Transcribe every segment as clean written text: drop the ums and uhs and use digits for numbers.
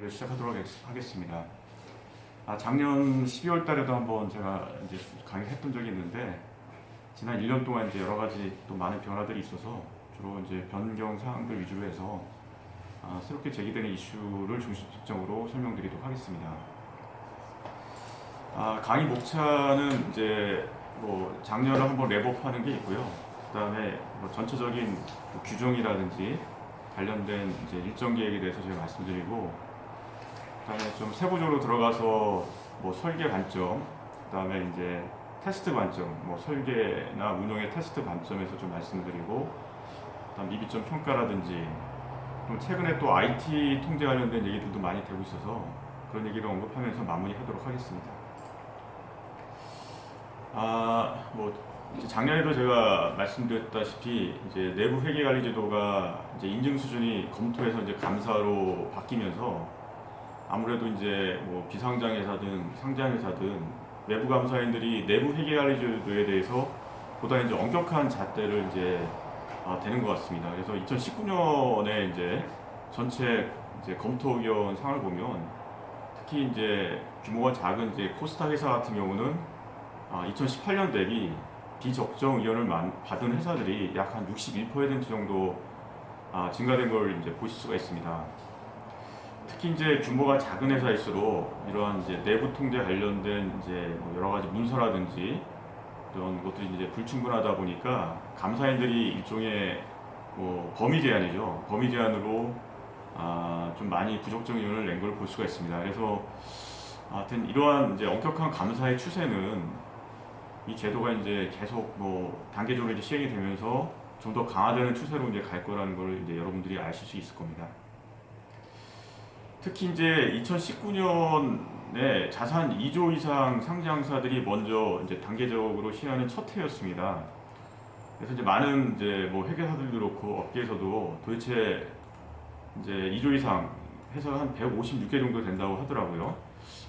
시작하도록 하겠습니다. 작년 12월 달에도 한번 제가 이제 강의했던 적이 있는데, 지난 1년 동안 이제 여러 가지 또 많은 변화들이 있어서 주로 이제 변경 사항들 위주로 해서 새롭게 제기되는 이슈를 중점적으로 설명드리도록 하겠습니다. 강의 목차는 이제 뭐 장르를 한번 랩업하는 게 있고요. 그다음에 뭐 전체적인 뭐 규정이라든지 관련된 이제 일정 계획에 대해서 제가 말씀드리고, 그다음에 좀 세부적으로 들어가서 뭐 설계 관점, 그다음에 이제 테스트 관점, 뭐 설계나 운영의 테스트 관점에서 좀 말씀드리고, 그다음 미비점 평가라든지, 또 최근에 또 IT 통제 관련된 얘기들도 많이 되고 있어서 그런 얘기를 언급하면서 마무리하도록 하겠습니다. 뭐 이제 작년에도 제가 말씀드렸다시피 이제 내부 회계 관리 제도가 이제 인증 수준이 검토해서 이제 감사로 바뀌면서 아무래도 이제 뭐 비상장 회사든 상장 회사든 외부 감사인들이 내부 회계 관리 제도에 대해서 보다 이제 엄격한 잣대를 이제 되는 것 같습니다. 그래서 2019년에 이제 전체 이제 검토위원 상을 보면 특히 이제 규모가 작은 이제 코스타 회사 같은 경우는 2018년 대비 비적정 의견을 받은 회사들이 약 한 61% 정도 증가된 걸 이제 보실 수가 있습니다. 특히 이제 규모가 작은 회사일수록 이러한 이제 내부 통제 관련된 이제 뭐 여러 가지 문서라든지 이런 것들이 이제 불충분하다 보니까 감사인들이 일종의 뭐 범위 제한이죠. 범위 제한으로 좀 많이 부적정 의견을 낸 걸 볼 수가 있습니다. 그래서 하여튼 이러한 이제 엄격한 감사의 추세는 이 제도가 이제 계속 뭐 단계적으로 이제 시행이 되면서 좀 더 강화되는 추세로 이제 갈 거라는 걸 이제 여러분들이 아실 수 있을 겁니다. 특히 이제 2019년에 자산 2조 이상 상장사들이 먼저 이제 단계적으로 시행하는 첫 해였습니다. 그래서 이제 많은 이제 뭐 회계사들도 그렇고 업계에서도 도대체 이제 2조 이상 회사가 한 156개 정도 된다고 하더라고요.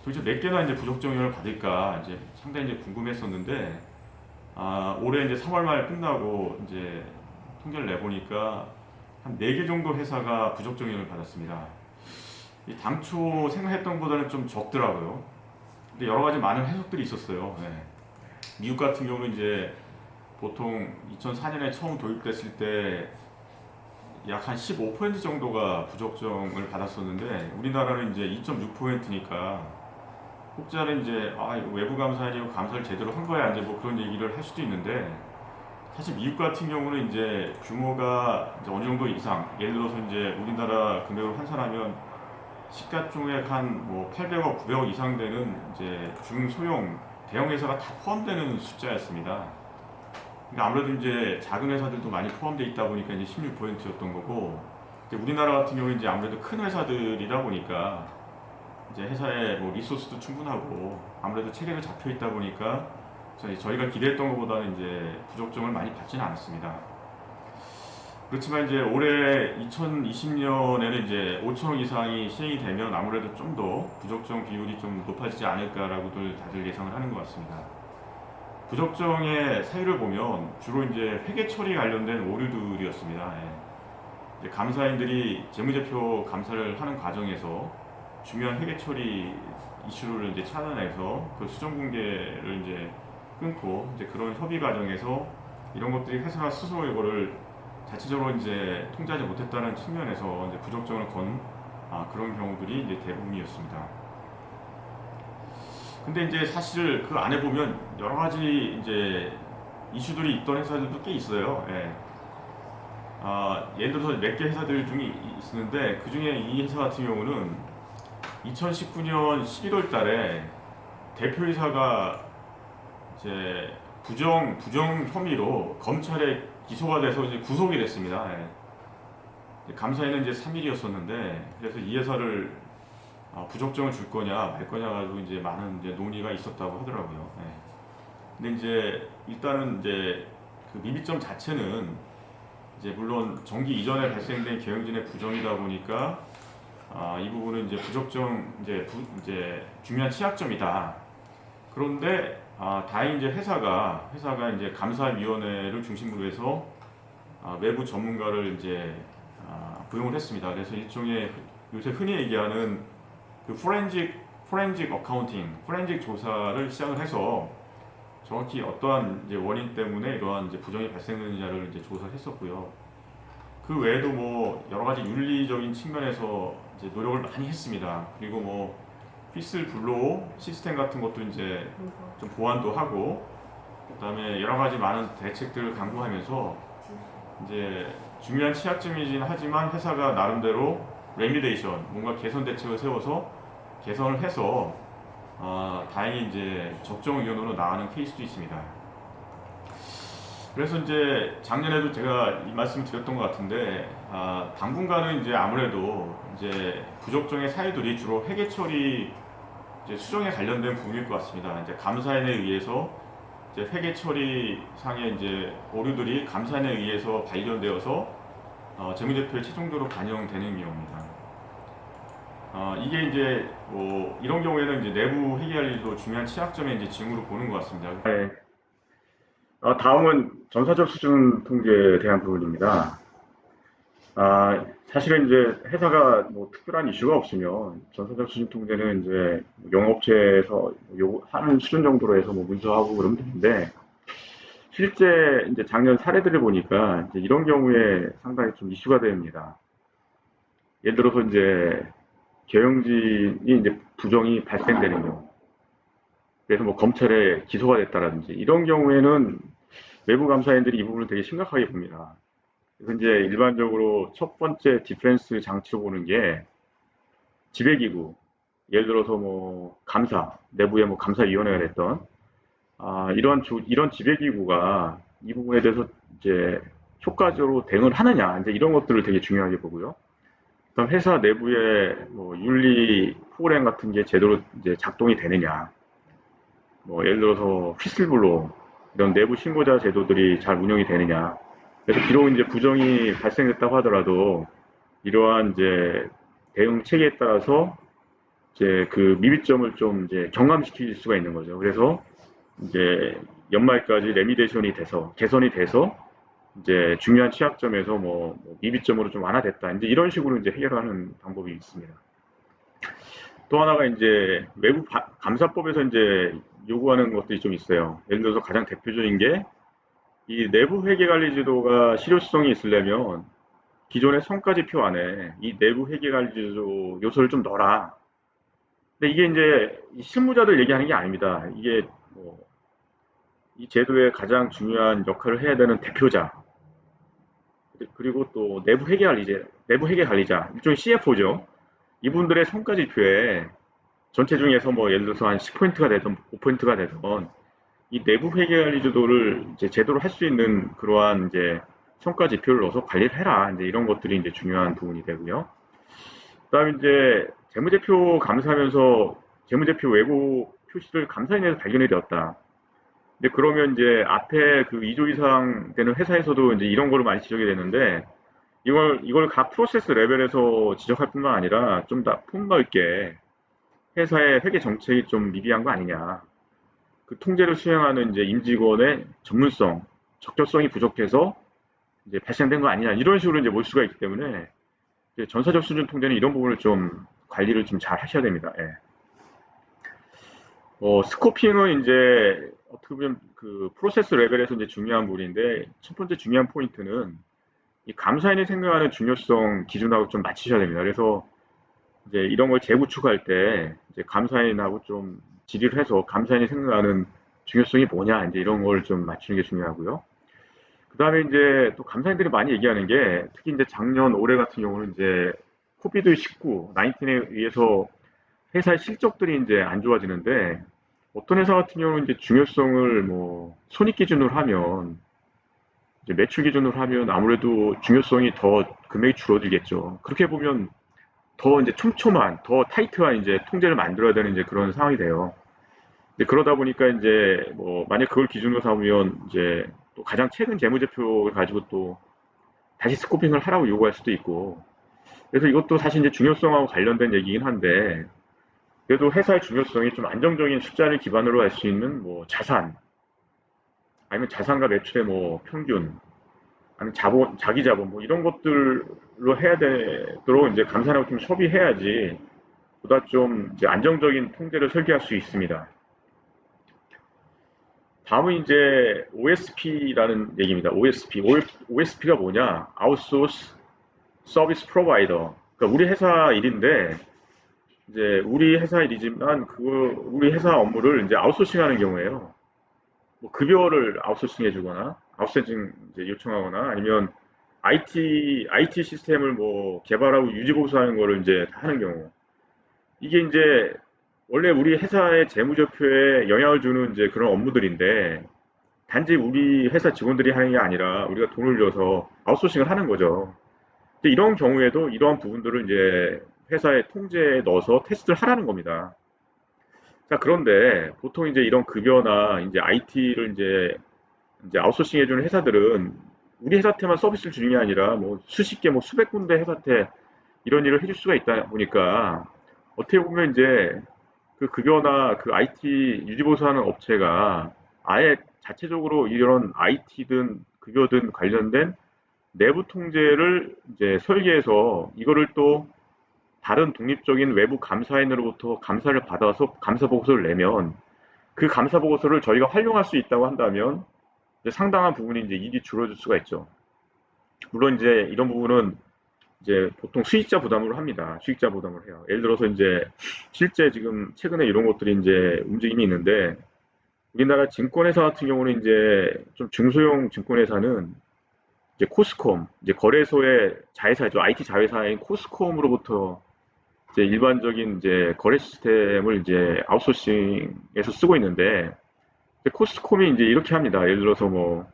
도대체 몇 개나 이제 부적정 의견을 받을까 이제 상당히 이제 궁금했었는데, 올해 이제 3월 말 끝나고 이제 통계를 내보니까 한 4개 정도 회사가 부적정 의견을 받았습니다. 당초 생각했던 것보다는 좀 적더라고요. 근데 여러 가지 많은 해석들이 있었어요. 네. 미국 같은 경우는 이제 보통 2004년에 처음 도입됐을 때 약 한 15% 정도가 부적정을 받았었는데, 우리나라는 이제 2.6%니까 혹자는 이제 외부 감사인이고 감사를 제대로 한 거야 이제 뭐 그런 얘기를 할 수도 있는데, 사실 미국 같은 경우는 이제 규모가 이제 어느 정도 이상, 예를 들어서 이제 우리나라 금액으로 환산하면 시가총액 한 뭐 800억, 900억 이상 되는 이제 중소형 대형 회사가 다 포함되는 숫자였습니다. 그러니까 아무래도 이제 작은 회사들도 많이 포함되어 있다 보니까 이제 16%였던 거고, 이제 우리나라 같은 경우는 이제 아무래도 큰 회사들이다 보니까 이제 회사에 뭐 리소스도 충분하고 아무래도 체계도 잡혀 있다 보니까 저희가 기대했던 것보다는 이제 부적정을 많이 받지는 않았습니다. 그렇지만 이제 올해 2020년에는 이제 5천억 이상이 시행이 되면 아무래도 좀 더 부적정 비율이 좀 높아지지 않을까라고들 다들 예상을 하는 것 같습니다. 부적정의 사유를 보면 주로 이제 회계 처리 관련된 오류들이었습니다. 이제 감사인들이 재무제표 감사를 하는 과정에서 중요한 회계 처리 이슈를 이제 찾아내서 그 수정 공개를 이제 끊고, 이제 그런 협의 과정에서 이런 것들이 회사가 스스로 이거를 자체적으로 이제 통제하지 못했다는 측면에서 이제 부적정을 건 그런 경우들이 이제 대부분이었습니다. 근데 이제 사실 그 안에 보면 여러 가지 이제 이슈들이 있던 회사들도 꽤 있어요. 예. 예를 들어서 몇 개 회사들 중에 있었는데, 그 중에 이 회사 같은 경우는 2019년 11월 달에 대표이사가 이제 부정 혐의로 검찰에 기소가 돼서 이제 구속이 됐습니다. 예. 감사인은 이제 3일이었었는데, 그래서 이 회사를 부적정을 줄 거냐 말 거냐 가지고 이제 많은 이제 논의가 있었다고 하더라고요. 예. 근데 이제 일단은 이제 그 미비점 자체는 이제 물론 정기 이전에 발생된 경영진의 부정이다 보니까 이 부분은 이제 부적정 이제 중요한 취약점이다. 그런데 다행히 이제 회사가 이제 감사위원회를 중심으로 해서 외부 전문가를 이제 고용을 했습니다. 그래서 일종의 요새 흔히 얘기하는 그 포렌직 어카운팅, 포렌직 조사를 시작을 해서 정확히 어떠한 이제 원인 때문에 이러한 이제 부정이 발생되느냐를 이제 조사를 했었고요. 그 외에도 뭐 여러 가지 윤리적인 측면에서 이제 노력을 많이 했습니다. 그리고 뭐 휘슬 블로우 시스템 같은 것도 이제 좀 보완도 하고, 그다음에 여러 가지 많은 대책들을 강구하면서 이제 중요한 취약점이긴 하지만 회사가 나름대로 레미데이션, 뭔가 개선 대책을 세워서 개선을 해서 다행히 이제 적정 의견으로 나가는 케이스도 있습니다. 그래서 이제 작년에도 제가 이 말씀을 드렸던 것 같은데, 당분간은 이제 아무래도 이제 부적정의 사유들이 주로 회계 처리 이제 수정에 관련된 부분일 것 같습니다. 이제 감사인에 의해서 이제 회계 처리 상의 이제 오류들이 감사인에 의해서 발견되어서 재무제표에 최종적으로 반영되는 경우입니다. 이게 이제 뭐 이런 경우에는 이제 내부 회계관리도 중요한 취약점의 이제 징후로 보는 것 같습니다. 네. 다음은 전사적 수준 통제에 대한 부분입니다. 사실은 이제 회사가 뭐 특별한 이슈가 없으면 전사적 수준 통제는 이제 영업체에서 하는 수준 정도로 해서 뭐 문서하고 그러면 되는데, 실제 이제 작년 사례들을 보니까 이제 이런 경우에 상당히 좀 이슈가 됩니다. 예를 들어서 이제 경영진이 이제 부정이 발생되는 경우, 그래서 뭐 검찰에 기소가 됐다라든지 이런 경우에는 외부 감사인들이 이 부분을 되게 심각하게 봅니다. 그래서 이제 일반적으로 첫 번째 디펜스 장치로 보는 게 지배기구, 예를 들어서 뭐 감사, 내부에 뭐 감사위원회가 됐던 이런 지배기구가 이 부분에 대해서 이제 효과적으로 대응을 하느냐, 이제 이런 것들을 되게 중요하게 보고요. 그다음 회사 내부에 뭐 윤리 프로그램 같은 게 제대로 이제 작동이 되느냐, 뭐 예를 들어서 휘슬블로 이런 내부 신고자 제도들이 잘 운영이 되느냐. 그래서 비록 이제 부정이 발생했다고 하더라도 이러한 이제 대응 체계에 따라서 이제 그 미비점을 좀 이제 경감시킬 수가 있는 거죠. 그래서 이제 연말까지 레미데이션이 돼서 개선이 돼서 이제 중요한 취약점에서 뭐 미비점으로 좀 완화됐다. 이제 이런 식으로 이제 해결하는 방법이 있습니다. 또 하나가 이제 외부 감사법에서 이제 요구하는 것들이 좀 있어요. 예를 들어서 가장 대표적인 게 이 내부 회계관리 지도가 실효성이 있으려면 기존의 성과지표 안에 이 내부 회계관리 지도 요소를 좀 넣어라. 근데 이게 이제 실무자들 얘기하는 게 아닙니다. 이게 뭐 이 제도의 가장 중요한 역할을 해야 되는 대표자, 그리고 또 내부 회계 관리자, 일종의 CFO죠. 이분들의 성과지표에 전체 중에서 뭐 예를 들어서 한 10포인트가 되든 5포인트가 되든 이 내부 회계 관리 제도를 이제 제대로 할 수 있는 그러한 이제 성과지표를 넣어서 관리를 해라. 이제 이런 것들이 이제 중요한 부분이 되고요. 그다음에 이제 재무제표 감사하면서 재무제표 왜곡 표시를 감사인에서 발견이 되었다. 근데 그러면 이제 앞에 그 2조 이상 되는 회사에서도 이제 이런 거를 많이 지적이 되는데, 이걸 각 프로세스 레벨에서 지적할 뿐만 아니라 좀 더 폭넓게 회사의 회계 정책이 좀 미비한 거 아니냐. 그 통제를 수행하는 이제 임직원의 전문성, 적절성이 부족해서 이제 발생된 거 아니냐. 이런 식으로 이제 볼 수가 있기 때문에 이제 전사적 수준 통제는 이런 부분을 좀 관리를 좀 잘 하셔야 됩니다. 예. 스코핑은 이제 어떻게 보면 그 프로세스 레벨에서 이제 중요한 부분인데, 첫 번째 중요한 포인트는 이 감사인이 생각하는 중요성 기준하고 좀 맞추셔야 됩니다. 그래서 이제 이런 걸 재구축할 때 이제 감사인하고 좀 질의를 해서 감사인이 생각하는 중요성이 뭐냐, 이제 이런 걸 좀 맞추는 게 중요하고요. 그 다음에 이제 또 감사인들이 많이 얘기하는 게, 특히 이제 작년, 올해 같은 경우는 이제 코비드-19, 19에 의해서 회사의 실적들이 이제 안 좋아지는데, 어떤 회사 같은 경우는 이제 중요성을 뭐 손익 기준으로 하면, 이제 매출 기준으로 하면 아무래도 중요성이 더 금액이 줄어들겠죠. 그렇게 보면 더 이제 촘촘한, 더 타이트한 이제 통제를 만들어야 되는 이제 그런 상황이 돼요. 근데 그러다 보니까 이제 뭐 만약 그걸 기준으로 삼으면 이제 또 가장 최근 재무제표를 가지고 또 다시 스코핑을 하라고 요구할 수도 있고, 그래서 이것도 사실 이제 중요성하고 관련된 얘기긴 한데, 그래도 회사의 중요성이 좀 안정적인 숫자를 기반으로 할 수 있는 뭐 자산, 아니면 자산과 매출의 뭐 평균, 아니면 자본, 자기 자본 뭐 이런 것들로 해야 되도록 이제 감사하고 좀 소비해야지 보다 좀 이제 안정적인 통제를 설계할 수 있습니다. 다음은 이제 OSP라는 얘기입니다. OSP가 뭐냐? Outsource Service Provider. 그러니까 우리 회사 일인데 이제 우리 회사 일이지만 우리 회사 업무를 이제 아웃소싱하는 경우에요. 뭐 급여를 아웃소싱해주거나 아웃소싱 이제 요청하거나 아니면 IT 시스템을 뭐 개발하고 유지 보수하는 거를 이제 다 하는 경우. 이게 이제 원래 우리 회사의 재무제표에 영향을 주는 이제 그런 업무들인데 단지 우리 회사 직원들이 하는 게 아니라 우리가 돈을 들여서 아웃소싱을 하는 거죠. 근데 이런 경우에도 이러한 부분들을 이제 회사의 통제에 넣어서 테스트를 하라는 겁니다. 자, 그런데 보통 이제 이런 급여나 이제 IT를 이제 아웃소싱 해주는 회사들은 우리 회사한테만 서비스를 주는 게 아니라 뭐 수십 개, 뭐 수백 군데 회사한테 이런 일을 해줄 수가 있다 보니까 어떻게 보면 이제 그 급여나 그 IT 유지보수하는 업체가 아예 자체적으로 이런 IT든 급여든 관련된 내부 통제를 이제 설계해서 이거를 또 다른 독립적인 외부 감사인으로부터 감사를 받아서 감사 보고서를 내면 그 감사 보고서를 저희가 활용할 수 있다고 한다면 이제 상당한 부분이 이제 일이 줄어들 수가 있죠. 물론 이제 이런 부분은 이제 보통 수익자 부담으로 합니다. 수익자 부담을 해요. 예를 들어서 이제 실제 지금 최근에 이런 것들이 이제 움직임이 있는데 우리나라 증권회사 같은 경우는 이제 좀 중소형 증권회사는 이제 코스콤, 이제 거래소의 자회사죠. IT 자회사인 코스콤으로부터 이제 일반적인 이제 거래 시스템을 이제 아웃소싱해서 쓰고 있는데 코스트콤이 이제 이렇게 합니다. 예를 들어서 뭐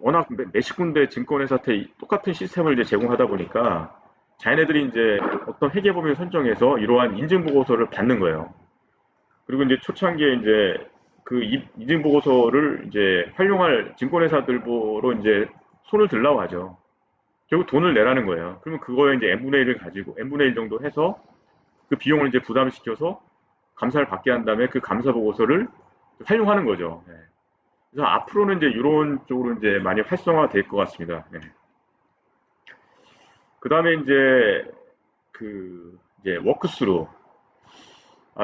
워낙 몇십 군데 증권회사한테 똑같은 시스템을 이제 제공하다 보니까 자기네들이 이제 어떤 회계법인을 선정해서 이러한 인증보고서를 받는 거예요. 그리고 이제 초창기에 이제 그 인증보고서를 이제 활용할 증권회사들보로 이제 손을 들라고 하죠. 결국 돈을 내라는 거예요. 그러면 그거에 이제 n분의 1을 가지고 n분의 1 정도 해서 그 비용을 이제 부담시켜서 감사를 받게 한 다음에 그 감사 보고서를 활용하는 거죠. 네. 그래서 앞으로는 이제 이런 쪽으로 이제 많이 활성화 될 것 같습니다. 네. 그 다음에 이제 워크스루.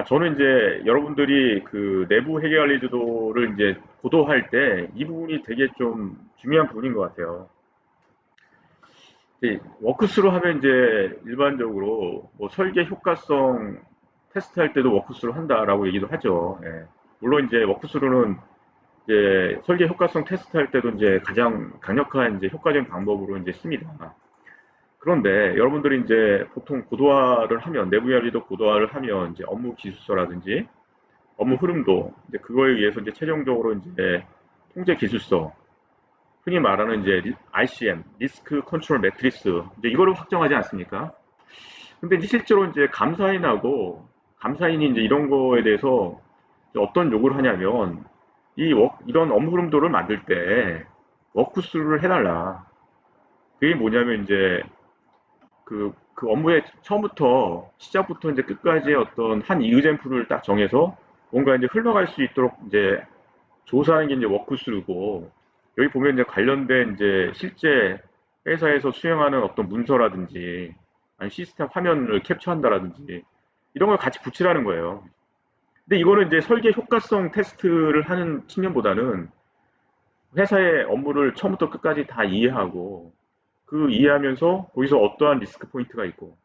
저는 이제 여러분들이 그 내부 회계관리제도를 이제 고도할 때 이 부분이 되게 좀 중요한 부분인 것 같아요. 워크스루 하면 이제 일반적으로 뭐 설계 효과성 테스트할 때도 워크스루 한다라고 얘기도 하죠. 예. 물론 이제 워크스루는 이제 설계 효과성 테스트할 때도 이제 가장 강력한 이제 효과적인 방법으로 이제 씁니다. 그런데 여러분들이 이제 보통 고도화를 하면 내부 관리도 고도화를 하면 이제 업무 기술서라든지 업무 흐름도 이제 그거에 의해서 이제 최종적으로 이제 통제 기술서 흔히 말하는 이제 RCM, 리스크 컨트롤 매트리스, 이제 이거를 확정하지 않습니까? 근데 이제 실제로 이제 감사인이 이제 이런 거에 대해서 어떤 요구를 하냐면 이런 업무 흐름도를 만들 때 워크스루를 해달라. 그게 뭐냐면 이제 그 업무의 처음부터 시작부터 이제 끝까지의 어떤 한 이의젠플을 딱 정해서 뭔가 이제 흘러갈 수 있도록 이제 조사하는 게 이제 워크스루고 여기 보면 이제 관련된 이제 실제 회사에서 수행하는 어떤 문서라든지 아니 시스템 화면을 캡처한다라든지 이런 걸 같이 붙이라는 거예요. 근데 이거는 이제 설계 효과성 테스트를 하는 측면보다는 회사의 업무를 처음부터 끝까지 다 이해하고 그 이해하면서 거기서 어떠한 리스크 포인트가 있고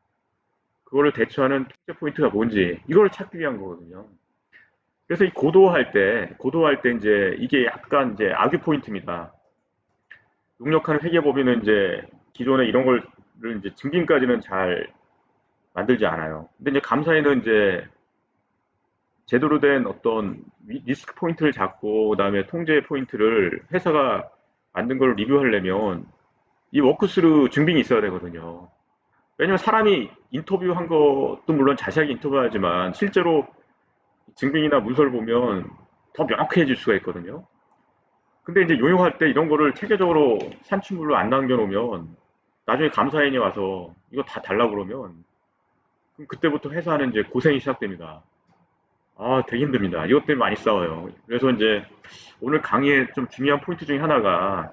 그거를 대처하는 통제 포인트가 뭔지 이걸 찾기 위한 거거든요. 그래서 이 고도화할 때 이제 이게 약간 이제 악유 포인트입니다. 용역하는 회계법인은 이제 기존에 이런 걸 이제 증빙까지는 잘 만들지 않아요. 근데 이제 감사에는 이제 제대로 된 어떤 리스크 포인트를 잡고 그다음에 통제 포인트를 회사가 만든 걸 리뷰하려면 이 워크스루 증빙이 있어야 되거든요. 왜냐면 사람이 인터뷰한 것도 물론 자세하게 인터뷰하지만 실제로 증빙이나 문서를 보면 더 명확해질 수가 있거든요. 근데 이제 용역할 때 이런 거를 체계적으로 산출물로 안 남겨놓으면 나중에 감사인이 와서 이거 다 달라고 그러면 그럼 그때부터 회사는 이제 고생이 시작됩니다. 되게 힘듭니다. 이것 때문에 많이 싸워요. 그래서 이제 오늘 강의의 좀 중요한 포인트 중에 하나가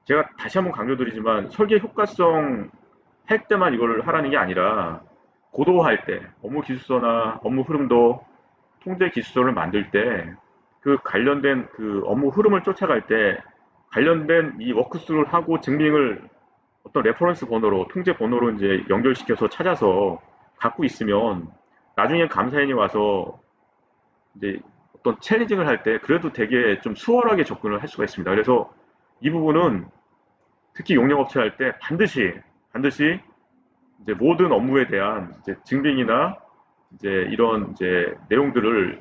제가 다시 한번 강조드리지만 설계 효과성 할 때만 이걸 하라는 게 아니라 고도화할 때 업무 기술서나 업무 흐름도 통제 기술서를 만들 때 그 관련된 그 업무 흐름을 쫓아갈 때 관련된 이 워크스루를 하고 증빙을 어떤 레퍼런스 번호로 통제 번호로 이제 연결시켜서 찾아서 갖고 있으면 나중에 감사인이 와서 이제 어떤 챌린징을 할 때 그래도 되게 좀 수월하게 접근을 할 수가 있습니다. 그래서 이 부분은 특히 용역업체 할 때 반드시 이제 모든 업무에 대한 이제 증빙이나 이제 이런 이제 내용들을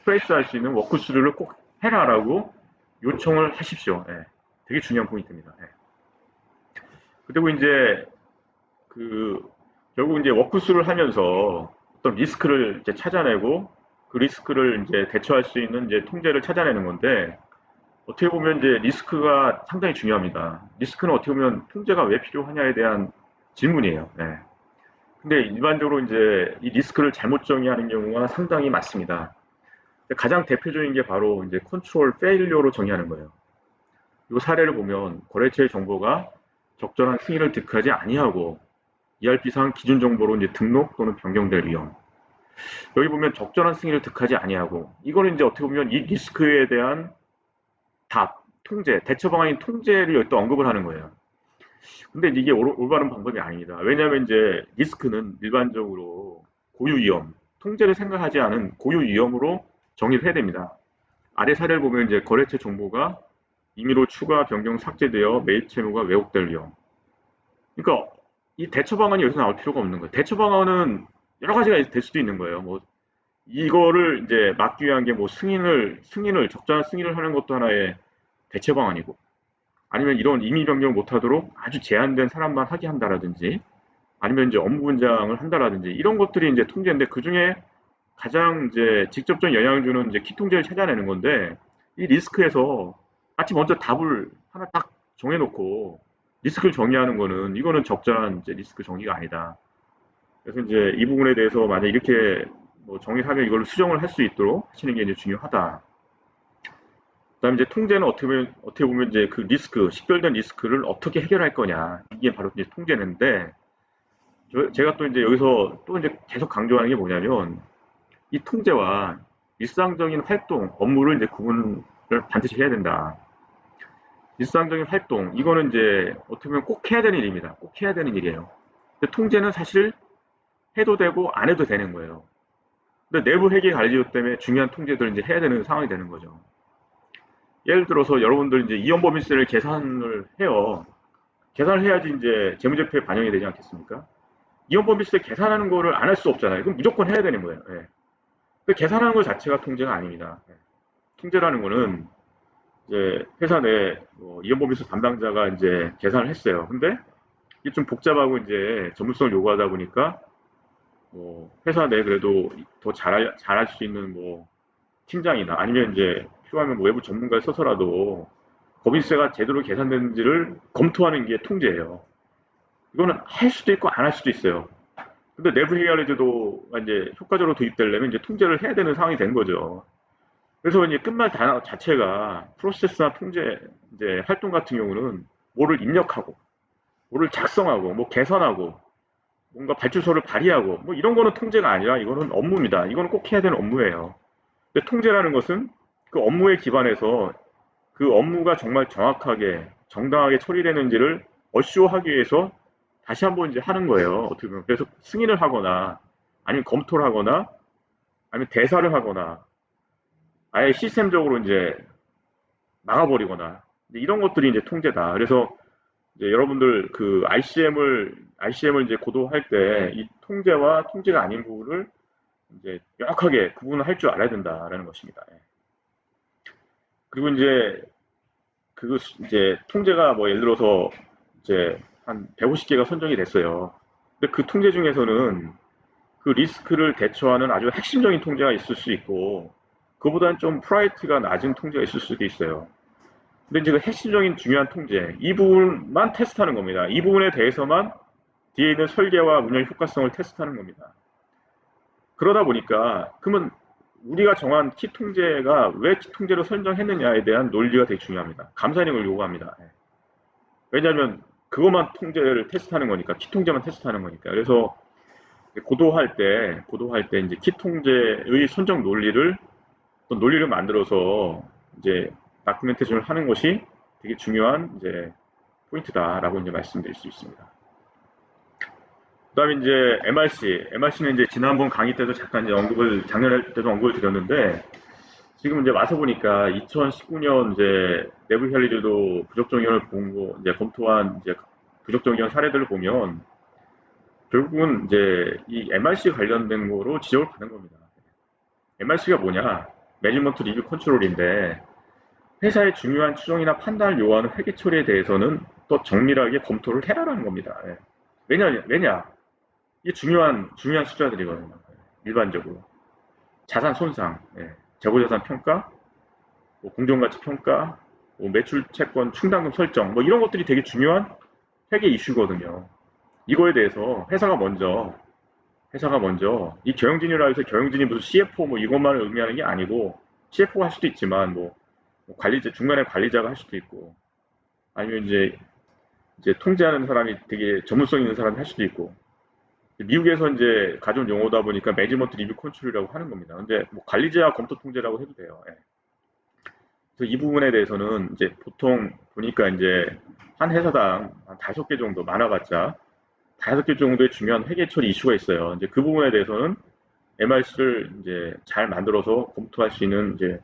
트레이스할 수 있는 워크스루를 꼭 해라라고 요청을 하십시오. 예. 되게 중요한 포인트입니다. 예. 그리고 이제 그 결국 이제 워크스루를 하면서 어떤 리스크를 이제 찾아내고 그 리스크를 이제 대처할 수 있는 이제 통제를 찾아내는 건데 어떻게 보면 이제 리스크가 상당히 중요합니다. 리스크는 어떻게 보면 통제가 왜 필요하냐에 대한 질문이에요. 네. 근데 일반적으로 이제 이 리스크를 잘못 정의하는 경우가 상당히 많습니다. 가장 대표적인 게 바로 이제 컨트롤 페일리어로 정의하는 거예요. 이 사례를 보면 거래처의 정보가 적절한 승인을 득하지 아니하고 ERP상 기준 정보로 이제 등록 또는 변경될 위험. 여기 보면 적절한 승인을 득하지 아니하고 이거는 이제 어떻게 보면 이 리스크에 대한 답, 통제, 대처 방안인 통제를 여기 또 언급을 하는 거예요. 근데 이게 올바른 방법이 아닙니다. 왜냐하면 이제 리스크는 일반적으로 고유 위험, 통제를 생각하지 않은 고유 위험으로 정의를 해야 됩니다. 아래 사례를 보면 이제 거래처 정보가 임의로 추가, 변경, 삭제되어 매입 채무가 왜곡될 위험. 그러니까 이 대처 방안이 여기서 나올 필요가 없는 거예요. 대처 방안은 여러 가지가 될 수도 있는 거예요. 뭐 이거를 이제 막기 위한 게 뭐 승인을 적절한 승인을 하는 것도 하나의 대체 방안이고 아니면 이런 임의 변경 못하도록 아주 제한된 사람만 하게 한다라든지 아니면 이제 업무 분장을 한다라든지 이런 것들이 이제 통제인데 그 중에 가장 이제 직접적 영향을 주는 이제 키 통제를 찾아내는 건데 이 리스크에서 마치 먼저 답을 하나 딱 정해놓고 리스크를 정의하는 거는 이거는 적절한 이제 리스크 정의가 아니다. 그래서 이제 이 부분에 대해서 만약 이렇게 뭐 정의하면 이걸 수정을 할 수 있도록 하시는 게 이제 중요하다. 그다음에 이제 통제는 어떻게 보면 이제 그 리스크, 식별된 리스크를 어떻게 해결할 거냐. 이게 바로 이제 통제인데, 제가 또 이제 여기서 또 이제 계속 강조하는 게 뭐냐면, 이 통제와 일상적인 활동, 업무를 이제 구분을 반드시 해야 된다. 일상적인 활동, 이거는 이제 어떻게 보면 꼭 해야 되는 일입니다. 꼭 해야 되는 일이에요. 근데 통제는 사실 해도 되고 안 해도 되는 거예요. 근데 내부 회계 관리 때문에 중요한 통제들을 이제 해야 되는 상황이 되는 거죠. 예를 들어서 여러분들 이제 이연법인세를 계산을 해요. 계산을 해야지 이제 재무제표에 반영이 되지 않겠습니까? 이연법인세 계산하는 거를 안 할 수 없잖아요. 그럼 무조건 해야 되는 거예요. 예. 근데 계산하는 것 자체가 통제가 아닙니다. 예. 통제라는 거는 이제 회사 내 이연법인세 담당자가 이제 계산을 했어요. 근데 이게 좀 복잡하고 이제 전문성을 요구하다 보니까 회사 내 그래도 더 잘할 수 있는 뭐 팀장이나 아니면 이제 필요하면 외부 전문가를 써서라도 법인세가 제대로 계산되는지를 검토하는 게 통제예요. 이거는 할 수도 있고 안 할 수도 있어요. 근데 내부 헤어리즈도가 이제 효과적으로 도입되려면 이제 통제를 해야 되는 상황이 된 거죠. 그래서 이제 끝말 단어 자체가 프로세스나 통제 이제 활동 같은 경우는 뭐를 입력하고, 뭐를 작성하고, 뭐 개선하고, 뭔가 발주서를 발의하고, 뭐 이런 거는 통제가 아니라 이거는 업무입니다. 이거는 꼭 해야 되는 업무예요. 근데 통제라는 것은 그 업무에 기반해서 그 업무가 정말 정확하게 정당하게 처리되는지를 어쇼하기 위해서 다시 한번 이제 하는 거예요. 어떻게 보면 그래서 승인을 하거나 아니면 검토를 하거나 아니면 대사를 하거나 아예 시스템적으로 이제 막아버리거나 이런 것들이 이제 통제다. 그래서 이제 여러분들 그 ICM을 이제 고도할 때 이 통제와 통제가 아닌 부분을 이제 명확하게 구분을 할 줄 알아야 된다라는 것입니다. 예. 그리고 이제 통제가 뭐 예를 들어서 이제 한 150개가 선정이 됐어요. 근데 그 통제 중에서는 그 리스크를 대처하는 아주 핵심적인 통제가 있을 수 있고 그보다는 좀 프라이어티가 낮은 통제가 있을 수도 있어요. 근데 이제 그 핵심적인 중요한 통제 이 부분만 테스트하는 겁니다. 이 부분에 대해서만 뒤에 있는 설계와 운영 효과성을 테스트하는 겁니다. 그러다 보니까 그러면 우리가 정한 키 통제가 왜 키 통제로 선정했느냐에 대한 논리가 되게 중요합니다. 감사인이 걸 요구합니다. 왜냐하면 그것만 통제를 테스트하는 거니까 키 통제만 테스트하는 거니까. 그래서 고도할 때 이제 키 통제의 선정 논리를 어떤 논리를 만들어서 이제 다큐멘테이션을 하는 것이 되게 중요한 이제 포인트다라고 이제 말씀드릴 수 있습니다. 그다음에 이제 MRC는 이제 지난번 강의 때도 잠깐 이제 작년 때도 언급을 드렸는데 지금 이제 와서 보니까 2019년 이제 내부 혈리들도 부적정 의견을 이제 검토한 이제 부적정 의견 사례들을 보면 결국은 이제 이 MRC 관련된 거로 지적을 받는 겁니다. MRC가 뭐냐? 매니지먼트 리뷰 컨트롤인데 회사의 중요한 추정이나 판단을 요하는 회계 처리에 대해서는 또 정밀하게 검토를 해라라는 겁니다. 예. 왜냐? 이게 중요한 숫자들이거든요. 일반적으로 자산 손상, 재고자산 평가, 뭐 공정가치 평가, 뭐 매출 채권 충당금 설정, 뭐 이런 것들이 되게 중요한 회계 이슈거든요. 이거에 대해서 회사가 먼저 이 경영진이라 해서 경영진이 무슨 CFO 뭐 이것만을 의미하는 게 아니고 CFO가 할 수도 있지만 뭐 관리자 중간에 관리자가 할 수도 있고 아니면 이제 통제하는 사람이 되게 전문성 있는 사람이 할 수도 있고 미국에서 이제 가져온 용어다 보니까 매니지먼트 리뷰 컨트롤이라고 하는 겁니다. 근데 뭐 관리자 검토 통제라고 해도 돼요. 예. 그래서 이 부분에 대해서는 이제 보통 보니까 이제 한 회사당 한 5개 정도 많아봤자 5개 정도의 중요한 회계 처리 이슈가 있어요. 이제 그 부분에 대해서는 MRC를 이제 잘 만들어서 검토할 수 있는 이제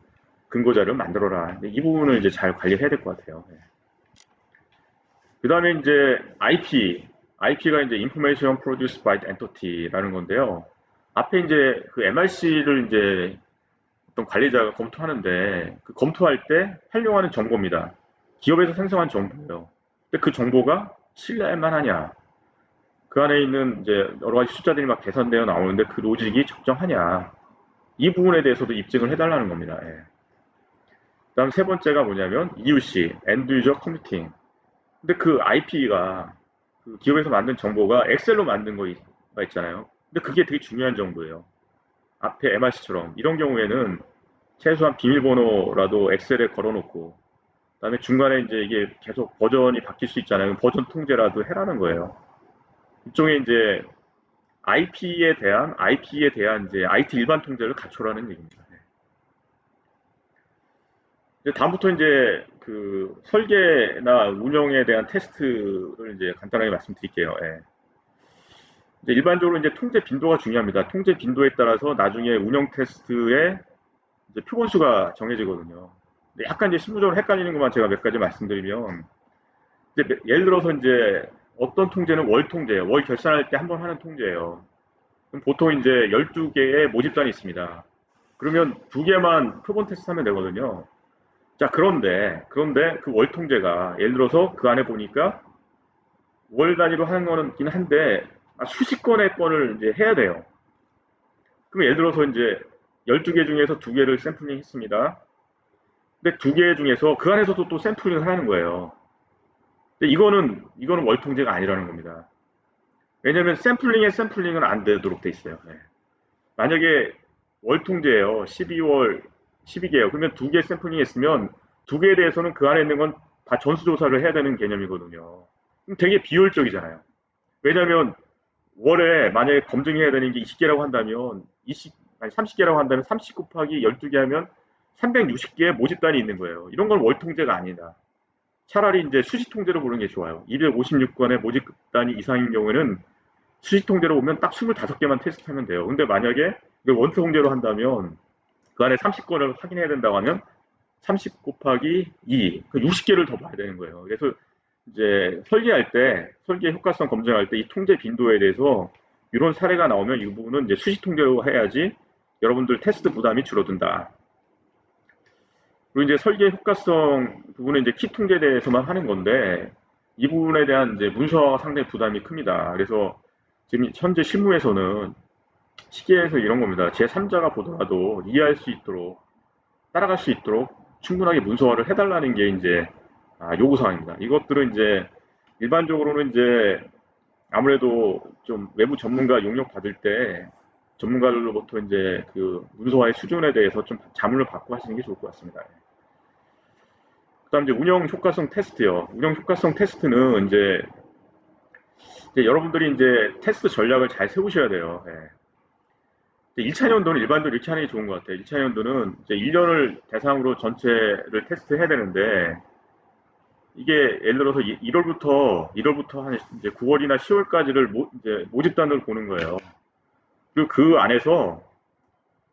근거 자료를 만들어라. 이 부분을 이제 잘 관리해야 될 것 같아요. 예. 그 다음에 이제 IP가 이제 Information Produced by the Entity라는 건데요. 앞에 이제 그 MRC를 이제 어떤 관리자가 검토하는데 그 검토할 때 활용하는 정보입니다. 기업에서 생성한 정보예요. 근데 그 정보가 신뢰할 만하냐? 그 안에 있는 이제 여러 가지 숫자들이 막 계산되어 나오는데 그 로직이 적정하냐? 이 부분에 대해서도 입증을 해달라는 겁니다. 예. 그다음 세 번째가 뭐냐면 EUC, End User Computing. 근데 그 IP가 그 기업에서 만든 정보가 엑셀로 만든 거가 있잖아요. 근데 그게 되게 중요한 정보예요. 앞에 MRC처럼 이런 경우에는 최소한 비밀번호라도 엑셀에 걸어놓고 그다음에 중간에 이제 이게 계속 버전이 바뀔 수 있잖아요. 버전 통제라도 해라는 거예요. 이쪽에 이제 IP에 대한 이제 IT 일반 통제를 갖춰라는 얘기입니다. 이제 다음부터 이제 그 설계나 운영에 대한 테스트를 이제 간단하게 말씀드릴게요. 예. 이제 일반적으로 이제 통제 빈도가 중요합니다. 통제 빈도에 따라서 나중에 운영 테스트의 이제 표본수가 정해지거든요. 근데 약간 이제 실무적으로 헷갈리는 것만 제가 몇 가지 말씀드리면 이제 예를 들어서 이제 어떤 통제는 월 통제예요. 월 결산할 때 한 번 하는 통제예요. 그럼 보통 이제 12개의 모집단이 있습니다. 그러면 2개만 표본 테스트 하면 되거든요. 자, 그런데 그 월 통제가 예를 들어서 그 안에 보니까 월 단위로 하는 거는 한데 수십 건의 건을 이제 해야 돼요. 그럼 예를 들어서 이제 12개 중에서 2개를 샘플링 했습니다. 근데 2개 중에서 그 안에서도 또 샘플링을 하는 거예요. 근데 이거는 월 통제가 아니라는 겁니다. 왜냐면 샘플링은 안 되도록 돼 있어요. 네. 만약에 월 통제예요. 12개요. 그러면 2개 샘플링 했으면 2개에 대해서는 그 안에 있는 건 다 전수조사를 해야 되는 개념이거든요. 그럼 되게 비효율적이잖아요. 왜냐면 월에 만약에 검증해야 되는 게 20개라고 한다면 30개라고 한다면 30 곱하기 12개 하면 360개의 모집단이 있는 거예요. 이런 건 월 통제가 아니다. 차라리 이제 수시 통제로 보는 게 좋아요. 256건의 모집단이 이상인 경우에는 수시 통제로 보면 딱 25개만 테스트하면 돼요. 근데 만약에 원 통제로 한다면 그 안에 30건을 확인해야 된다고 하면 30 곱하기 2, 60개를 더 봐야 되는 거예요. 그래서 이제 설계 효과성 검증할 때 이 통제 빈도에 대해서 이런 사례가 나오면 이 부분은 이제 수시 통제로 해야지 여러분들 테스트 부담이 줄어든다. 그리고 이제 설계 효과성 부분은 이제 키 통제에 대해서만 하는 건데 이 부분에 대한 이제 문서화가 상당히 부담이 큽니다. 그래서 지금 현재 실무에서는 시계에서 이런 겁니다. 제3자가 보더라도 이해할 수 있도록 따라갈 수 있도록 충분하게 문서화를 해달라는 게 이제 요구사항입니다. 이것들은 이제 일반적으로는 이제 아무래도 좀 외부 전문가 용역 받을 때 전문가들로부터 이제 그 문서화의 수준에 대해서 좀 자문을 받고 하시는 게 좋을 것 같습니다. 그다음 이제 운영 효과성 테스트요. 운영 효과성 테스트는 이제 이제 여러분들이 이제 테스트 전략을 잘 세우셔야 돼요. 예. 1차 연도는 일반적으로 이렇게 하는 게 좋은 것 같아요. 1차 연도는 이제 1년을 대상으로 전체를 테스트해야 되는데, 이게 예를 들어서 1월부터 한 이제 9월이나 10월까지를 이제 모집단으로 보는 거예요. 그리고 그 안에서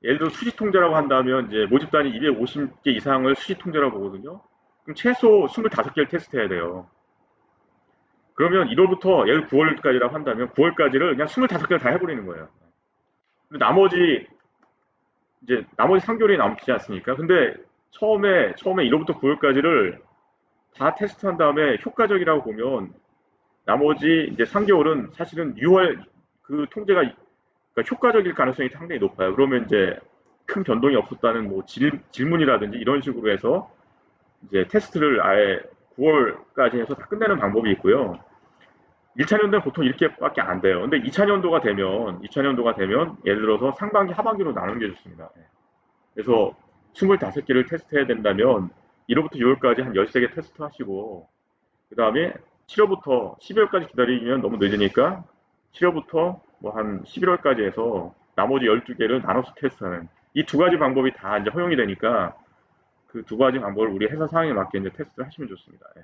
예를 들어 수시 통제라고 한다면 이제 모집단이 250개 이상을 수시 통제라고 보거든요. 그럼 최소 25개를 테스트해야 돼요. 그러면 1월부터 예를 9월까지라고 한다면 9월까지를 그냥 25개를 다 해버리는 거예요. 근데 나머지 3개월이 남지 않습니까? 근데 처음에 1월부터 9월까지를 다 테스트한 다음에 효과적이라고 보면 나머지 이제 3개월은 사실은 6월 그 통제가 그러니까 효과적일 가능성이 상당히 높아요. 그러면 이제 큰 변동이 없었다는 뭐 질문이라든지 이런 식으로 해서 이제 테스트를 아예 9월까지 해서 다 끝내는 방법이 있고요. 1차 년도는 보통 이렇게밖에 안 돼요. 근데 2차 년도가 되면 예를 들어서 상반기, 하반기로 나누는 게 좋습니다. 그래서 25개를 테스트해야 된다면 1월부터 6월까지 한 13개 테스트 하시고 그 다음에 7월부터 12월까지 기다리면 너무 늦으니까 7월부터 뭐 한 11월까지 해서 나머지 12개를 나눠서 테스트하는 이 두 가지 방법이 다 이제 허용이 되니까 그 두 가지 방법을 우리 회사 상황에 맞게 이제 테스트를 하시면 좋습니다. 예.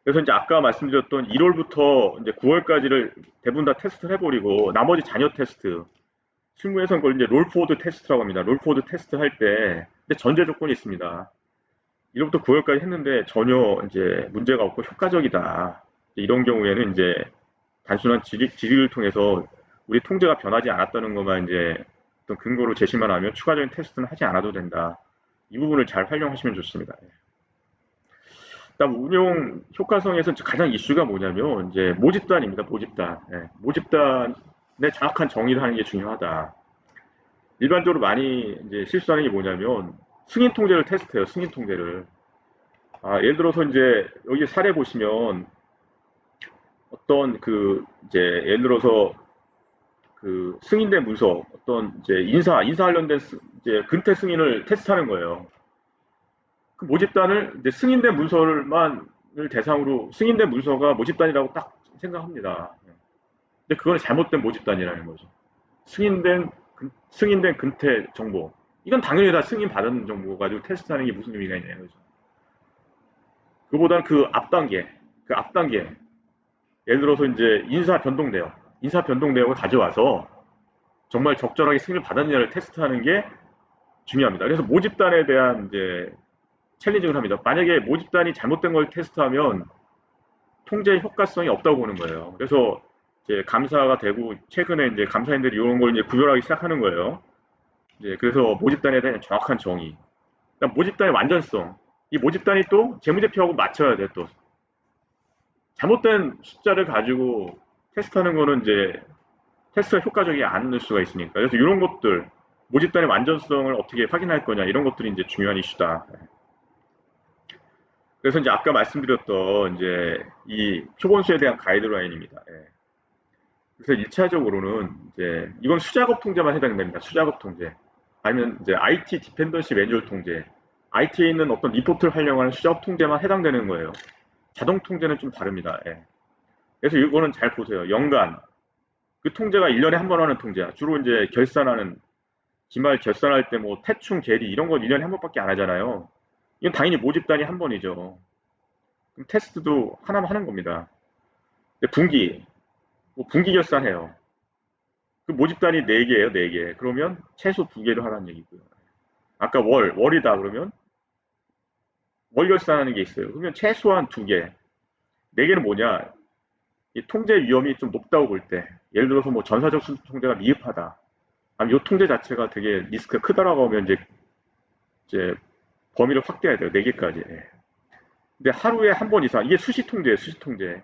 그래서 이제 아까 말씀드렸던 1월부터 이제 9월까지를 대부분 다 테스트를 해버리고 나머지 잔여 테스트 실무에서는 그걸 이제 롤포워드 테스트라고 합니다. 롤포워드 테스트 할 때 근데 전제 조건이 있습니다. 1월부터 9월까지 했는데 전혀 이제 문제가 없고 효과적이다. 이런 경우에는 이제 단순한 질의를 통해서 우리 통제가 변하지 않았다는 것만 이제 어떤 근거로 제시만 하면 추가적인 테스트는 하지 않아도 된다. 이 부분을 잘 활용하시면 좋습니다. 그다음 운용 효과성에서 가장 이슈가 뭐냐면 이제 모집단입니다. 모집단. 모집단의 정확한 정의를 하는 게 중요하다. 일반적으로 많이 이제 실수하는 게 뭐냐면 승인 통제를 테스트해요. 승인 통제를. 예를 들어서 이제 여기 사례 보시면 어떤 그 이제 예를 들어서 그 승인된 문서 어떤 이제 인사 관련된 이제 근태 승인을 테스트하는 거예요. 그 모집단을 이제 승인된 문서만을 대상으로 승인된 문서가 모집단이라고 딱 생각합니다. 근데 그거는 잘못된 모집단이라는 거죠. 승인된 근태 정보. 이건 당연히 다 승인 받은 정보 가지고 테스트하는 게 무슨 의미가 있냐는 거죠. 그보다는 그 앞단계. 예를 들어서 이제 인사 변동 내역을 가져와서 정말 적절하게 승인을 받았느냐를 테스트하는 게 중요합니다. 그래서 모집단에 대한 이제 챌린징을 합니다. 만약에 모집단이 잘못된 걸 테스트하면 통제 효과성이 없다고 보는 거예요. 그래서 이제 감사가 되고 최근에 이제 감사인들이 이런 걸 이제 구별하기 시작하는 거예요. 이제 그래서 모집단에 대한 정확한 정의. 그다음 모집단의 완전성. 이 모집단이 또 재무제표하고 맞춰야 돼 또. 잘못된 숫자를 가지고 테스트하는 거는 이제 테스트가 효과적이 않을 수가 있으니까. 그래서 이런 것들, 모집단의 완전성을 어떻게 확인할 거냐, 이런 것들이 이제 중요한 이슈다. 그래서 이제 아까 말씀드렸던 이제 이 표본수에 대한 가이드라인입니다. 그래서 1차적으로는 이제 이건 수작업 통제만 해당됩니다. 수작업 통제. 아니면 이제 IT 디펜던시 매뉴얼 통제. IT에 있는 어떤 리포트를 활용하는 수작업 통제만 해당되는 거예요. 자동 통제는 좀 다릅니다. 그래서 이거는 잘 보세요. 연간. 그 통제가 1년에 한 번 하는 통제야. 주로 이제 기말 결산할 때 뭐 태충, 계리 이런 건 1년에 한 번밖에 안 하잖아요. 이건 당연히 모집단이 한 번이죠. 그럼 테스트도 하나만 하는 겁니다. 분기 결산해요. 그 모집단이 4개예요, 4개. 그러면 최소 2개를 하라는 얘기고요. 아까 월이다 그러면 월 결산하는 게 있어요. 그러면 최소한 2개. 4개는 뭐냐? 이 통제 위험이 좀 높다고 볼 때, 예를 들어서 뭐 전사적 통제가 미흡하다. 아니면 이 통제 자체가 되게 리스크가 크다라고 하면 이제 범위를 확대해야 돼요. 4개까지. 근데 하루에 한 번 이상, 이게 수시 통제예요, 수시 통제.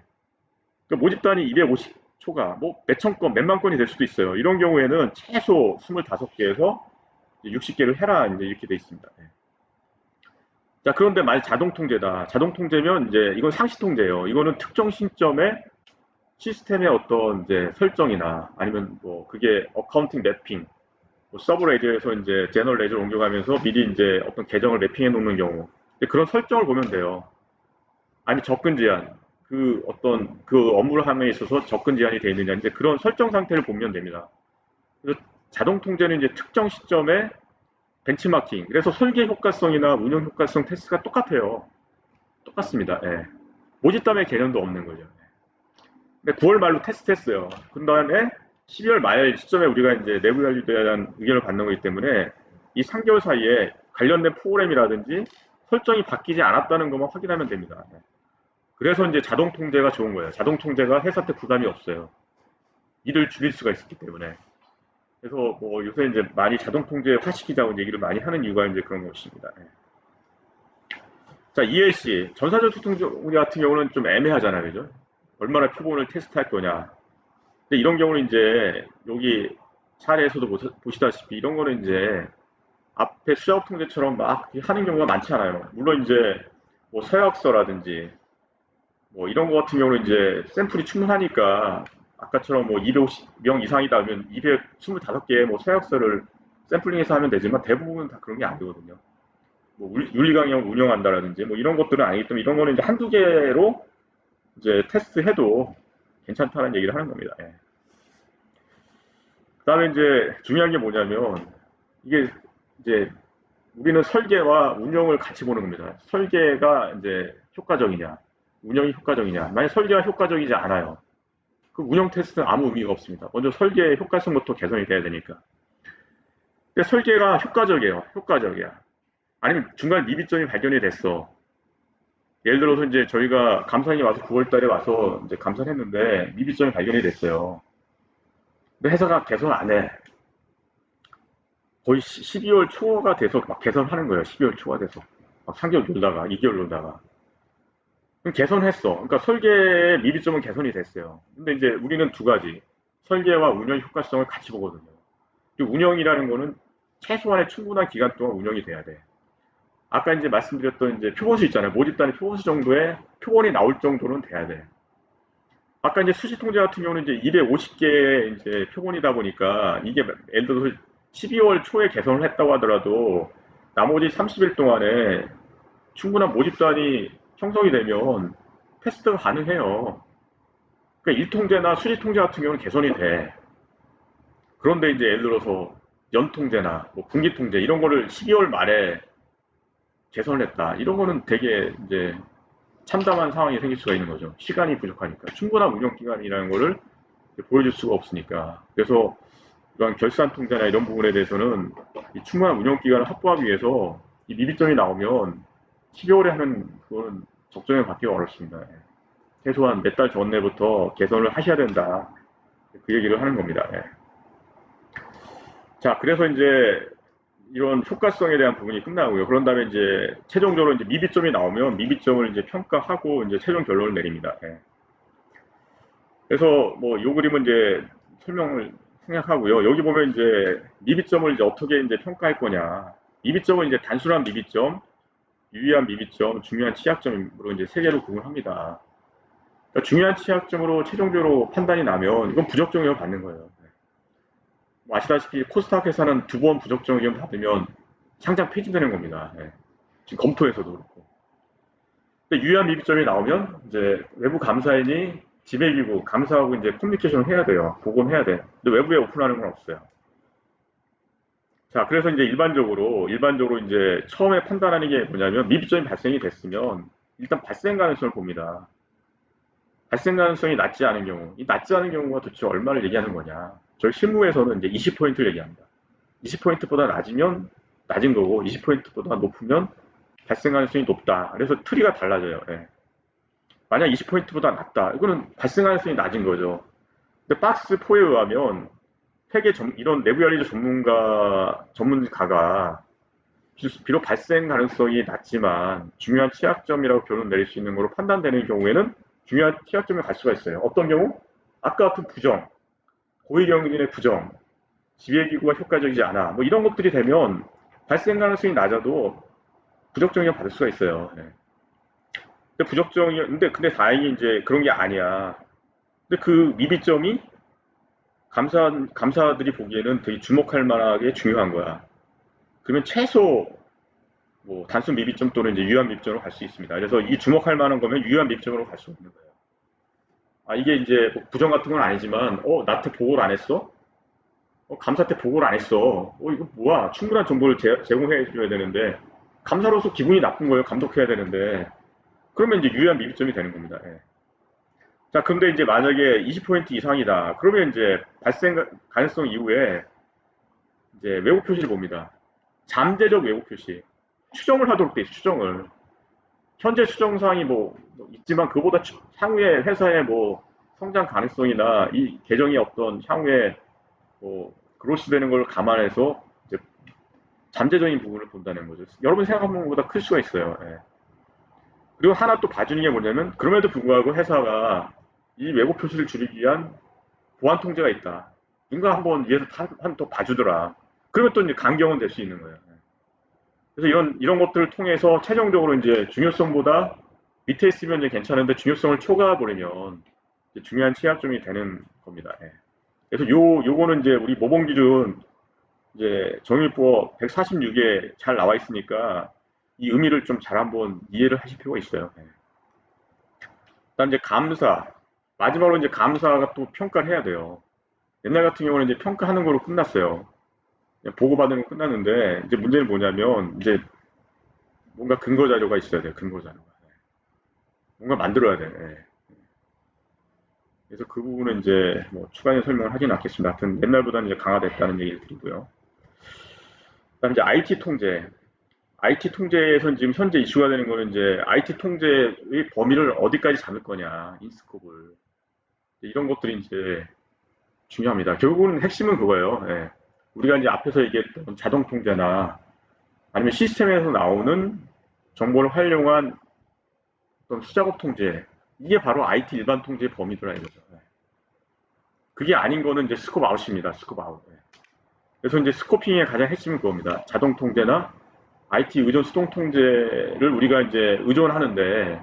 그러니까 모집단이 250초가 뭐 몇천 건, 몇만 건이 될 수도 있어요. 이런 경우에는 최소 25개에서 60개를 해라, 이제 이렇게 돼 있습니다. 자, 그런데 만약 자동 통제다. 자동 통제면 이제 이건 상시 통제예요. 이거는 특정 시점에 시스템의 어떤 이제 설정이나 아니면 뭐 그게 어카운팅 맵핑, 뭐 서브 레저에서 이제 제너럴 레저로 옮겨가면서 미리 이제 어떤 계정을 맵핑해 놓는 경우 그런 설정을 보면 돼요. 아니 접근 제한. 그 어떤 그 업무를 함에 있어서 접근 제한이 되어 있느냐 이제 그런 설정 상태를 보면 됩니다. 그래서 자동 통제는 이제 특정 시점에 벤치마킹. 그래서 설계 효과성이나 운영 효과성 테스트가 똑같아요. 똑같습니다. 예. 모집담의 개념도 없는 거죠. 근데 9월 말로 테스트했어요. 그 다음에 12월 말 시점에 우리가 이제 내부 관리에 대한 의견을 받는 거기 때문에 이 3개월 사이에 관련된 프로그램이라든지 설정이 바뀌지 않았다는 것만 확인하면 됩니다. 그래서 이제 자동 통제가 좋은 거예요. 자동 통제가 회사 때 부담이 없어요. 일을 줄일 수가 있기 때문에. 그래서 뭐 요새 이제 많이 자동 통제화시키자고 얘기를 많이 하는 이유가 이제 그런 것입니다. 자, ELC 전사전투 통제 같은 경우는 좀 애매하잖아요, 그죠? 얼마나 표본을 테스트할 거냐. 근데 이런 경우는 이제 여기 사례에서도 보시다시피 이런 거는 이제 앞에 수학 통제처럼 막 하는 경우가 많지 않아요. 물론 이제 뭐 서약서라든지 뭐 이런 거 같은 경우는 이제 샘플이 충분하니까 아까처럼 뭐 250명 이상이다 하면 225개의 뭐 서약서를 샘플링해서 하면 되지만 대부분은 다 그런 게 아니거든요. 뭐 윤리강령 운영한다라든지 뭐 이런 것들은 아니기 때문에 이런 거는 이제 한두 개로 이제 테스트해도 괜찮다는 얘기를 하는 겁니다. 예. 그다음에 이제 중요한 게 뭐냐면 이게 이제 우리는 설계와 운영을 같이 보는 겁니다. 설계가 이제 효과적이냐, 운영이 효과적이냐. 만약 설계가 효과적이지 않아요. 그 운영 테스트는 아무 의미가 없습니다. 먼저 설계의 효과성부터 개선이 돼야 되니까. 근데 설계가 효과적이에요. 효과적이야. 아니면 중간 미비점이 발견이 됐어. 예를 들어서 이제 저희가 감사인이 와서 9월 달에 와서 이제 감사를 했는데 미비점이 발견이 됐어요. 근데 회사가 개선 안 해. 거의 12월 초가 돼서 막 개선하는 거예요. 12월 초가 돼서. 막 3개월 놀다가, 2개월 놀다가. 그럼 개선했어. 그러니까 설계의 미비점은 개선이 됐어요. 근데 이제 우리는 두 가지. 설계와 운영 효과성을 같이 보거든요. 그리고 운영이라는 거는 최소한의 충분한 기간 동안 운영이 돼야 돼. 아까 이제 말씀드렸던 이제 표본수 있잖아요. 모집단의 표본수 정도의 표본이 나올 정도는 돼야 돼. 아까 이제 수시 통제 같은 경우는 이제 250개의 이제 표본이다 보니까 이게 예를 들어서 12월 초에 개선을 했다고 하더라도 나머지 30일 동안에 충분한 모집단이 형성이 되면 테스트가 가능해요. 그러니까 일통제나 수시 통제 같은 경우는 개선이 돼. 그런데 이제 예를 들어서 연통제나 뭐 분기통제 이런 거를 12월 말에 개선을 했다. 이런 거는 되게 이제 참담한 상황이 생길 수가 있는 거죠. 시간이 부족하니까. 충분한 운영 기간이라는 거를 보여줄 수가 없으니까. 그래서 이런 결산 통제나 이런 부분에 대해서는 이 충분한 운영 기간을 확보하기 위해서 이 미비점이 나오면 12월에 하는 그거는 적정에 받기가 어렵습니다. 최소한 몇 달 전내부터 개선을 하셔야 된다. 그 얘기를 하는 겁니다. 자, 그래서 이제 이런 효과성에 대한 부분이 끝나고요. 그런 다음에 이제 최종적으로 이제 미비점이 나오면 미비점을 이제 평가하고 이제 최종 결론을 내립니다. 그래서 뭐 요 그림은 이제 설명을 생략하고요. 여기 보면 이제 미비점을 이제 어떻게 이제 평가할 거냐. 미비점은 이제 단순한 미비점, 유의한 미비점, 중요한 취약점으로 이제 세 개로 구분합니다. 그러니까 중요한 취약점으로 최종적으로 판단이 나면 이건 부적정 의견 받는 거예요. 뭐 아시다시피 코스닥 회사는 2번 부적정 의견 받으면 상장 폐지되는 겁니다. 지금 검토에서도 그렇고. 근데 유의한 미비점이 나오면 이제 외부 감사인이 지배기구 감사하고 이제 커뮤니케이션을 해야 돼요. 복원해야 돼. 근데 외부에 오픈하는 건 없어요. 자, 그래서 이제 일반적으로 이제 처음에 판단하는 게 뭐냐면 미비점이 발생이 됐으면 일단 발생 가능성을 봅니다. 발생 가능성이 낮지 않은 경우, 이 낮지 않은 경우가 도대체 얼마를 얘기하는 거냐. 저희 실무에서는 이제 20포인트를 얘기합니다. 20포인트보다 낮으면 낮은 거고 20포인트보다 높으면 발생 가능성이 높다. 그래서 트리가 달라져요. 만약 20포인트보다 낮다. 이거는 발생 가능성이 낮은 거죠. 근데 박스 4에 의하면 이런 내부 관리자 전문가가 비록 발생 가능성이 낮지만 중요한 취약점이라고 결론 내릴 수 있는 걸로 판단되는 경우에는 중요한 취약점에 갈 수가 있어요. 어떤 경우? 아까 같은 부정, 고위경진의 부정, 지배기구가 효과적이지 않아. 뭐 이런 것들이 되면 발생 가능성이 낮아도 부적정의견 받을 수가 있어요. 근데 다행히 이제 그런 게 아니야. 근데 그 미비점이 감사들이 보기에는 되게 주목할 만하게 중요한 거야. 그러면 최소 뭐 단순 미비점 또는 이제 유한 미비점으로 갈 수 있습니다. 그래서 이 주목할 만한 거면 유한 미비점으로 갈 수 있는 거예요. 이게 이제 뭐 부정 같은 건 아니지만, 나한테 보고를 안 했어? 감사 때 보고를 안 했어. 이거 뭐야? 충분한 정보를 제공해 줘야 되는데, 감사로서 기분이 나쁜 거예요. 감독해야 되는데. 그러면 이제 유효한 미비점이 되는 겁니다. 예. 자, 근데 이제 만약에 20% 이상이다. 그러면 이제 발생 가능성 이후에 이제 왜곡 표시를 봅니다. 잠재적 왜곡 표시. 추정을 하도록 돼 있어, 추정을. 현재 추정 사항이 뭐 있지만 그보다 향후에 회사의 뭐 성장 가능성이나 이 계정이 어떤 향후에 뭐 그로스 되는 걸 감안해서 이제 잠재적인 부분을 본다는 거죠. 여러분 생각하는 것보다 클 수가 있어요. 예. 그리고 하나 또 봐주는 게 뭐냐면 그럼에도 불구하고 회사가 이 왜곡 표시를 줄이기 위한 보안 통제가 있다. 누가 한번 위에서 한 더 봐주더라. 그러면 또 이제 강경은 될 수 있는 거예요. 예. 그래서 이런 것들을 통해서 최종적으로 이제 중요성보다 밑에 있으면 이제 괜찮은데 중요성을 초과해 버리면 중요한 취약점이 되는 겁니다. 예. 그래서 요거는 이제 우리 모범 기준 이제 정유법 146에 잘 나와 있으니까 이 의미를 좀 잘 한번 이해를 하실 필요가 있어요. 예. 일단 이제 감사 마지막으로 이제 감사가 또 평가를 해야 돼요. 옛날 같은 경우는 이제 평가하는 거로 끝났어요. 그냥 보고받는 거 끝났는데 이제 문제는 뭐냐면 이제 뭔가 근거 자료가 있어야 돼요. 근거 자료가. 예. 뭔가 만들어야 돼. 예. 그래서 그 부분은 이제 뭐 추가적인 설명을 하진 않겠습니다. 하여튼 옛날보다는 이제 강화됐다는 얘기를 드리고요. 그다음 이제 IT 통제. IT 통제에서 지금 현재 이슈가 되는 거는 이제 IT 통제의 범위를 어디까지 잡을 거냐, 인스코프를. 이런 것들이 이제 중요합니다. 결국은 핵심은 그거예요. 예. 우리가 이제 앞에서 얘기했던 자동 통제나 아니면 시스템에서 나오는 정보를 활용한 어떤 수작업 통제. 이게 바로 IT 일반 통제의 범위더라 이거죠. 예. 그게 아닌 거는 이제 스코프 아웃입니다. 스코프 아웃. 예. 그래서 이제 스코핑의 가장 핵심은 그겁니다. 자동 통제나 IT 의존 수동 통제를 우리가 이제 의존하는데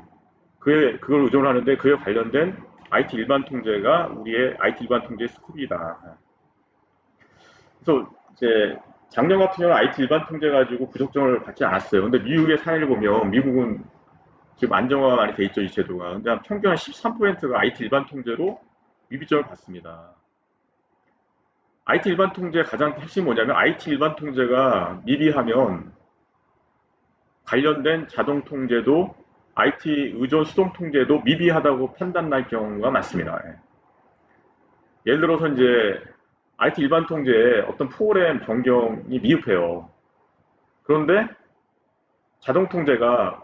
그걸 의존하는데 그에 관련된 IT 일반 통제가 우리의 IT 일반 통제의 스코프이다. 그래서 이제 작년 같은 경우는 IT 일반 통제 가지고 부적정을 받지 않았어요. 근데 미국의 사례를 보면 미국은 지금 안정화가 많이 돼 있죠, 이 제도가. 근데 평균 한 13%가 IT 일반 통제로 미비점을 받습니다. IT 일반 통제의 가장 핵심이 뭐냐면 IT 일반 통제가 미비하면 관련된 자동 통제도 IT 의존 수동 통제도 미비하다고 판단날 경우가 많습니다. 예. 예를 들어서 이제 IT 일반 통제에 어떤 프로그램 변경이 미흡해요. 그런데 자동 통제가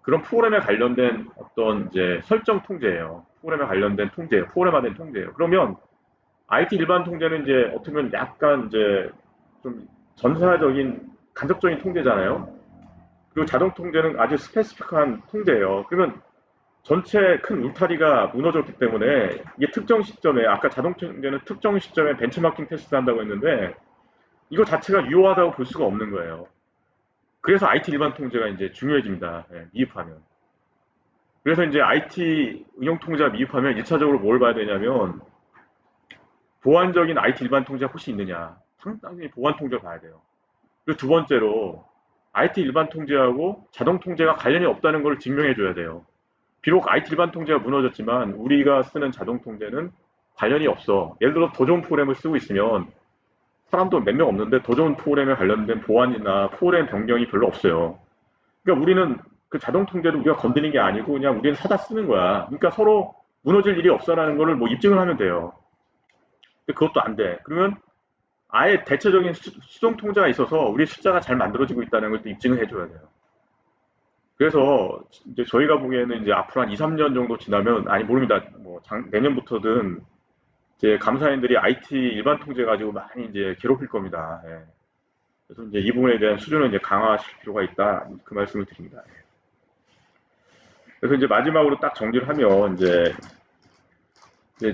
그런 프로그램에 관련된 어떤 이제 설정 통제예요. 프로그램에 관련된 통제예요. 프로그램화된 통제예요. 그러면 IT 일반 통제는 이제 어떻게 보면 약간 이제 좀 전사적인 간접적인 통제잖아요. 그리고 자동 통제는 아주 스페시픽한 통제예요. 그러면 전체 큰 울타리가 무너졌기 때문에 이게 특정 시점에 아까 자동 통제는 특정 시점에 벤치마킹 테스트 한다고 했는데 이거 자체가 유효하다고 볼 수가 없는 거예요. 그래서 IT 일반 통제가 이제 중요해집니다. 예, 미흡하면. 그래서 이제 IT 응용 통제가 미흡하면 1차적으로 뭘 봐야 되냐면 보안적인 IT 일반 통제가 혹시 있느냐. 상당히 보안 통제를 봐야 돼요. 그리고 두 번째로 IT 일반 통제하고 자동 통제가 관련이 없다는 걸 증명해 줘야 돼요. 비록 IT 일반 통제가 무너졌지만 우리가 쓰는 자동 통제는 관련이 없어. 예를 들어 더 좋은 프로그램을 쓰고 있으면 사람도 몇 명 없는데 더 좋은 프로그램에 관련된 보안이나 프로그램 변경이 별로 없어요. 그러니까 우리는 그 자동 통제도 우리가 건드린 게 아니고 그냥 우리는 사다 쓰는 거야. 그러니까 서로 무너질 일이 없어라는 거를 뭐 입증을 하면 돼요. 근데 그것도 안 돼. 그러면 아예 대체적인 수동 통제가 있어서 우리 숫자가 잘 만들어지고 있다는 걸 또 입증을 해줘야 돼요. 그래서 이제 저희가 보기에는 이제 앞으로 한 2, 3년 정도 지나면 아니 모릅니다. 뭐 내년부터든 이제 감사인들이 IT 일반 통제 가지고 많이 이제 괴롭힐 겁니다. 예. 그래서 이제 이 부분에 대한 수준을 이제 강화하실 필요가 있다. 그 말씀을 드립니다. 예. 그래서 이제 마지막으로 딱 정리를 하면 이제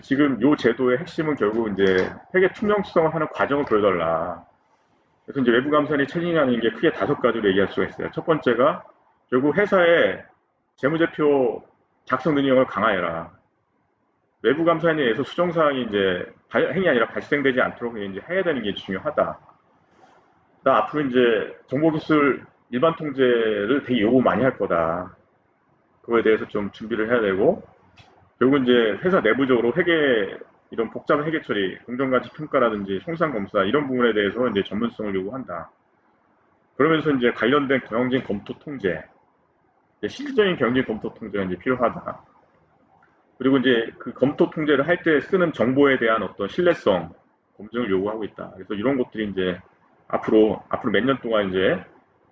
지금 요 제도의 핵심은 결국 이제 회계 투명성을 하는 과정을 보여달라. 그래서 이제 외부 감사인이 책임하는 게 크게 5가지로 얘기할 수가 있어요. 첫 번째가 결국 회사의 재무제표 작성 능력을 강화해라. 외부 감사인에 의해서 수정사항이 이제 행위 아니라 발생되지 않도록 이제 해야 되는 게 중요하다. 앞으로 이제 정보기술 일반 통제를 되게 요구 많이 할 거다. 그거에 대해서 좀 준비를 해야 되고, 결국 이제 회사 내부적으로 회계 이런 복잡한 회계 처리, 공정가치 평가라든지 손상 검사 이런 부분에 대해서 이제 전문성을 요구한다. 그러면서 이제 관련된 경영진 검토 통제, 이제 실질적인 경영진 검토 통제가 이제 필요하다. 그리고 이제 그 검토 통제를 할 때 쓰는 정보에 대한 어떤 신뢰성 검증을 요구하고 있다. 그래서 이런 것들이 이제 앞으로 몇 년 동안 이제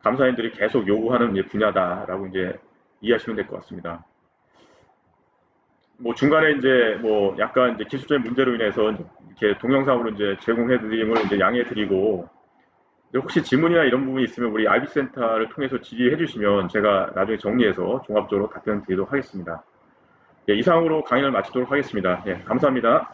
감사인들이 계속 요구하는 이제 분야다라고 이제 이해하시면 될 것 같습니다. 뭐 중간에 이제 뭐 약간 이제 기술적인 문제로 인해서 이렇게 동영상으로 이제 제공해드림을 이제 양해드리고, 혹시 질문이나 이런 부분이 있으면 우리 IB센터를 통해서 질의해 주시면 제가 나중에 정리해서 종합적으로 답변 드리도록 하겠습니다. 예, 이상으로 강의를 마치도록 하겠습니다. 예, 감사합니다.